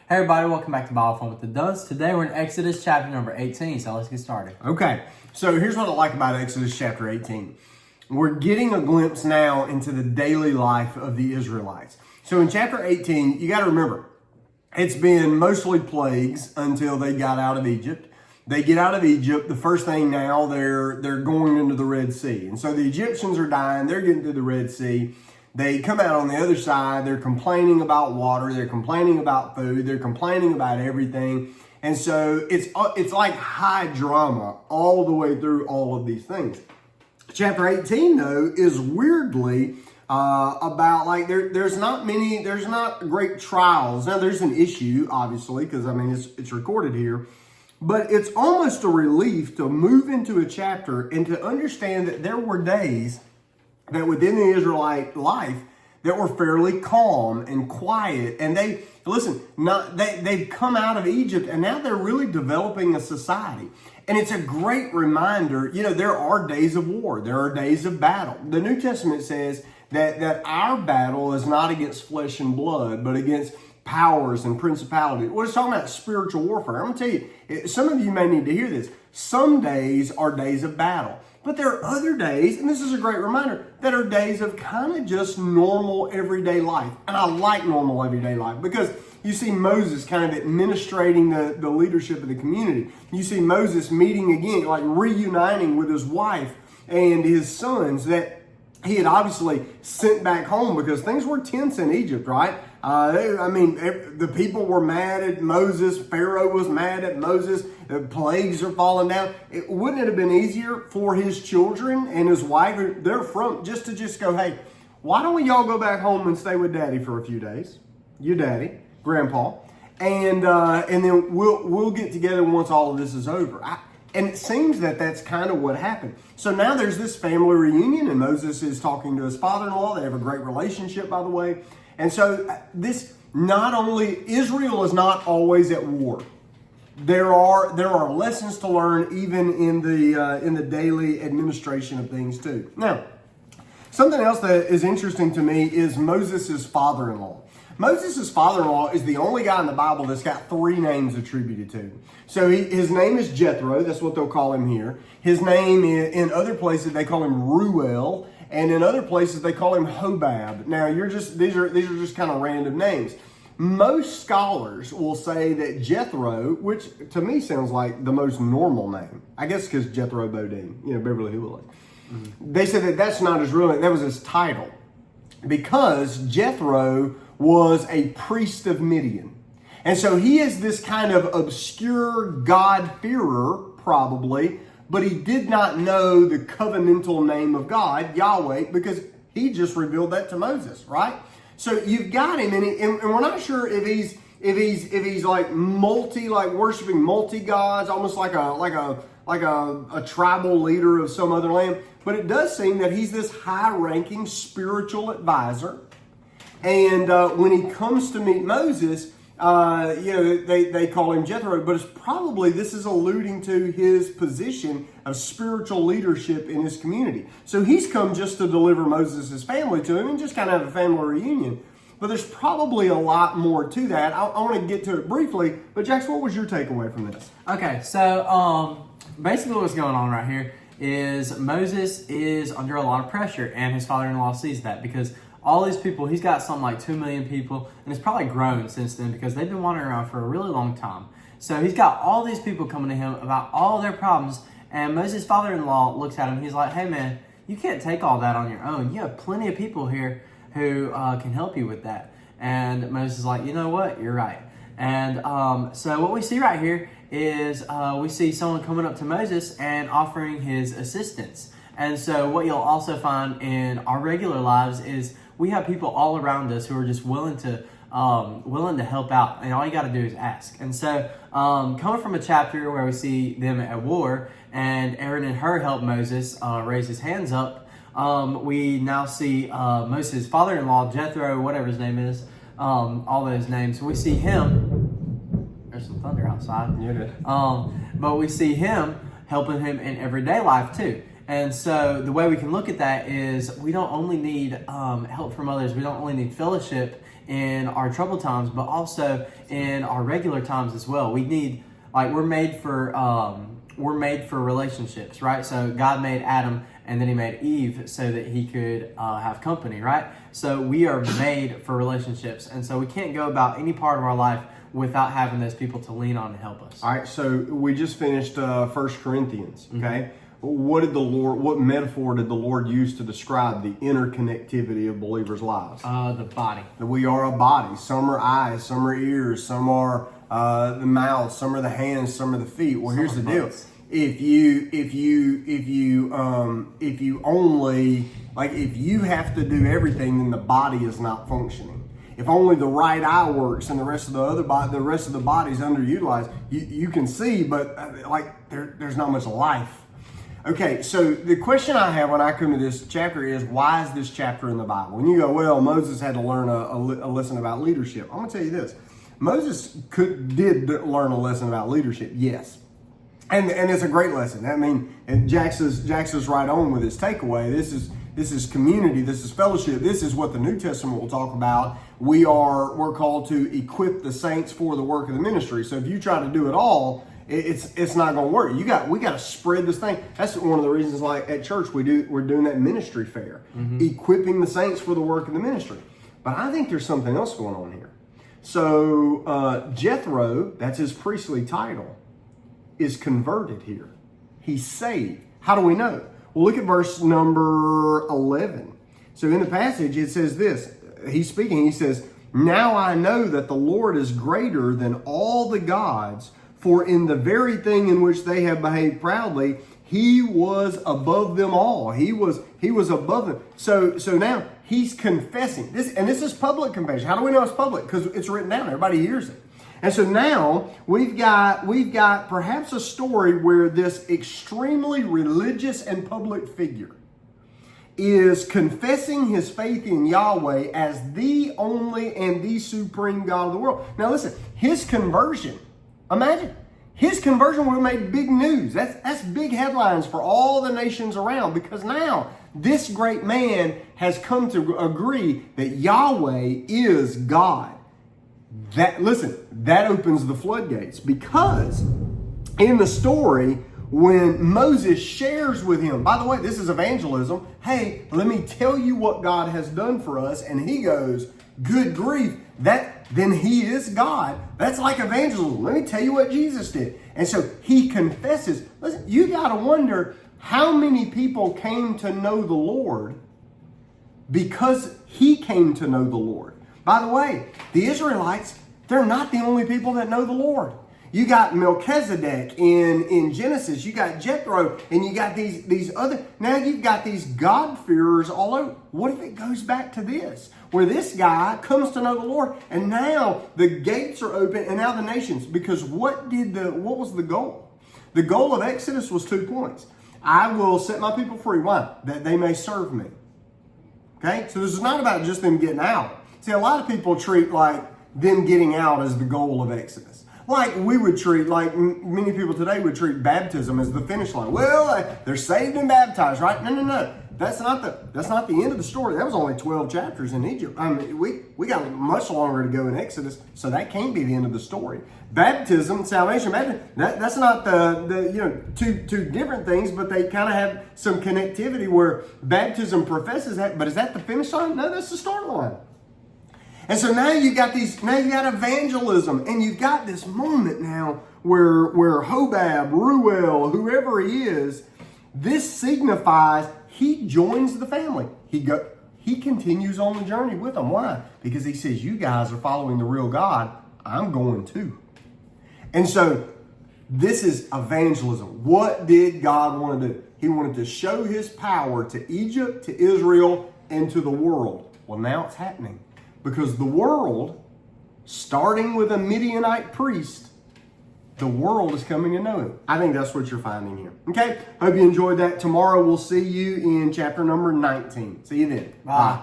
Hey everybody, welcome back to Bible Fun with the Duns. Today we're in Exodus chapter number 18, so let's get started. Okay, so here's what I like about Exodus chapter 18. We're getting a glimpse now into the daily life of the Israelites. So in chapter 18, you got to remember, it's been mostly plagues until they got out of Egypt. They get out of Egypt, the first thing now, they're going into the Red Sea. And so the Egyptians are dying, they're getting through the Red Sea. They come out on the other side, they're complaining about water, they're complaining about food, they're complaining about everything. And so it's like high drama all the way through all of these things. Chapter 18, though, is weirdly about like there's not great trials. Now there's an issue, obviously, because I mean it's recorded here. But it's almost a relief to move into a chapter and to understand that there were days that within the Israelite life that were fairly calm and quiet. And they've come out of Egypt and now they're really developing a society. And it's a great reminder, there are days of war. There are days of battle. The New Testament says that our battle is not against flesh and blood, but against powers and principalities. We're talking about spiritual warfare. I'm going to tell you, some of you may need to hear this. Some days are days of battle. But there are other days, and this is a great reminder, that are days of kind of just normal everyday life. And I like normal everyday life because you see Moses kind of administrating the leadership of the community. You see Moses meeting again, like reuniting with his wife and his sons that he had obviously sent back home because things were tense in Egypt, right? The people were mad at Moses. Pharaoh was mad at Moses. The plagues are falling down. Wouldn't it have been easier for his children and his wife, they're from, just to go, hey, why don't we y'all go back home and stay with daddy for a few days? Your daddy, grandpa, and then we'll get together once all of this is over. And it seems that that's kind of what happened. So now there's this family reunion, and Moses is talking to his father-in-law. They have a great relationship, by the way. And so Israel is not always at war. There are lessons to learn even in the daily administration of things too. Now, something else that is interesting to me is Moses' father-in-law. Moses' father-in-law is the only guy in the Bible that's got three names attributed to him. So his name is Jethro. That's what they'll call him here. His name in other places they call him Reuel, and in other places they call him Hobab. Now these are just kind of random names. Most scholars will say that Jethro, which to me sounds like the most normal name, I guess because Jethro Bodine, Beverly Hillbillies. Mm-hmm. They said that that's not his real name, that was his title. Because Jethro was a priest of Midian. And so he is this kind of obscure God-fearer, probably, but he did not know the covenantal name of God, Yahweh, because he just revealed that to Moses, right? So you've got him, and we're not sure if he's like worshiping multi gods, almost like a tribal leader of some other land. But it does seem that he's this high-ranking spiritual advisor, and when he comes to meet Moses, they call him Jethro, but this is alluding to his position of spiritual leadership in his community. So he's come just to deliver Moses' family to him and just kind of have a family reunion. But there's probably a lot more to that. I want to get to it briefly, but Jax, what was your takeaway from this? Okay, so basically what's going on right here is Moses is under a lot of pressure, and his father-in-law sees that because all these people, he's got something like 2 million people, and it's probably grown since then because they've been wandering around for a really long time. So he's got all these people coming to him about all their problems, and Moses' father-in-law looks at him, he's like, hey man, you can't take all that on your own. You have plenty of people here who can help you with that. And Moses is like, you know what, you're right. And so what we see right here is we see someone coming up to Moses and offering his assistance. And so what you'll also find in our regular lives is we have people all around us who are just willing to help out, and all you got to do is ask. And so coming from a chapter where we see them at war, and Aaron and Hur help Moses raise his hands up, we now see Moses' father-in-law, Jethro, whatever his name is, all those names. We see him. There's some thunder outside. Yeah. But we see him helping him in everyday life too. And so the way we can look at that is we don't only need help from others. We don't only need fellowship in our troubled times, but also in our regular times as well. We need, like, we're made for relationships, right? So God made Adam, and then he made Eve so that he could have company, right? So we are made for relationships, and so we can't go about any part of our life without having those people to lean on and help us. All right, so we just finished 1 Corinthians, okay? What metaphor did the Lord use to describe the interconnectivity of believers' lives? The body. That we are a body. Some are eyes, some are ears, some are the mouth, some are the hands, some are the feet. Well, here's the deal. If you have to do everything, then the body is not functioning. If only the right eye works and the rest of the body is underutilized, you can see, but there's not much life. Okay, so the question I have when I come to this chapter is, why is this chapter in the Bible? When you go, well, Moses had to learn a lesson about leadership. I'm going to tell you this. Moses did learn a lesson about leadership, yes. And it's a great lesson. I mean, and Jax is right on with his takeaway. This is community. This is fellowship. This is what the New Testament will talk about. We're called to equip the saints for the work of the ministry. So if you try to do it all, it's not going to work. We got to spread this thing. That's one of the reasons, like at church, we're doing that ministry fair, equipping the saints for the work of the ministry. But I think there's something else going on here. So Jethro, that's his priestly title, is converted here. He's saved. How do we know? Well, look at verse number 11. So in the passage, it says this. He's speaking. He says, "Now I know that the Lord is greater than all the gods, for in the very thing in which they have behaved proudly, he was above them all." He was above them. So now he's confessing this, and this is public confession. How do we know it's public? Because it's written down. Everybody hears it. And so now we've got perhaps a story where this extremely religious and public figure is confessing his faith in Yahweh as the only and the supreme God of the world. Now listen, his conversion, imagine, his conversion would have made big news. That's big headlines for all the nations around, because now this great man has come to agree that Yahweh is God. That opens the floodgates, because in the story, when Moses shares with him, by the way, this is evangelism. Hey, let me tell you what God has done for us. And he goes, good grief, then he is God. That's like evangelism. Let me tell you what Jesus did. And so he confesses. Listen, you got to wonder how many people came to know the Lord because he came to know the Lord. By the way, the Israelites, they're not the only people that know the Lord. You got Melchizedek in Genesis. You got Jethro, and you got these other. Now you've got these God-fearers all over. What if it goes back to this, where this guy comes to know the Lord, and now the gates are open, and now the nations? Because what was the goal? The goal of Exodus was 2 points. I will set my people free. Why? That they may serve me. Okay, so this is not about just them getting out. See, a lot of people treat like them getting out as the goal of Exodus. Like we would treat, like many people today would treat baptism as the finish line. Well, they're saved and baptized, right? No. That's not the end of the story. That was only 12 chapters in Egypt. I mean, we got much longer to go in Exodus, so that can't be the end of the story. Baptism, salvation, that's not the two different things, but they kind of have some connectivity where baptism professes that, but is that the finish line? No, that's the start line. And so now you got evangelism, and you've got this moment now where Hobab, Ruel, whoever he is, this signifies he joins the family. He continues on the journey with them. Why? Because he says, you guys are following the real God. I'm going too. And so this is evangelism. What did God want to do? He wanted to show his power to Egypt, to Israel, and to the world. Well, now it's happening. Because the world, starting with a Midianite priest, the world is coming to know him. I think that's what you're finding here. Okay? Hope you enjoyed that. Tomorrow we'll see you in chapter number 19. See you then. Bye.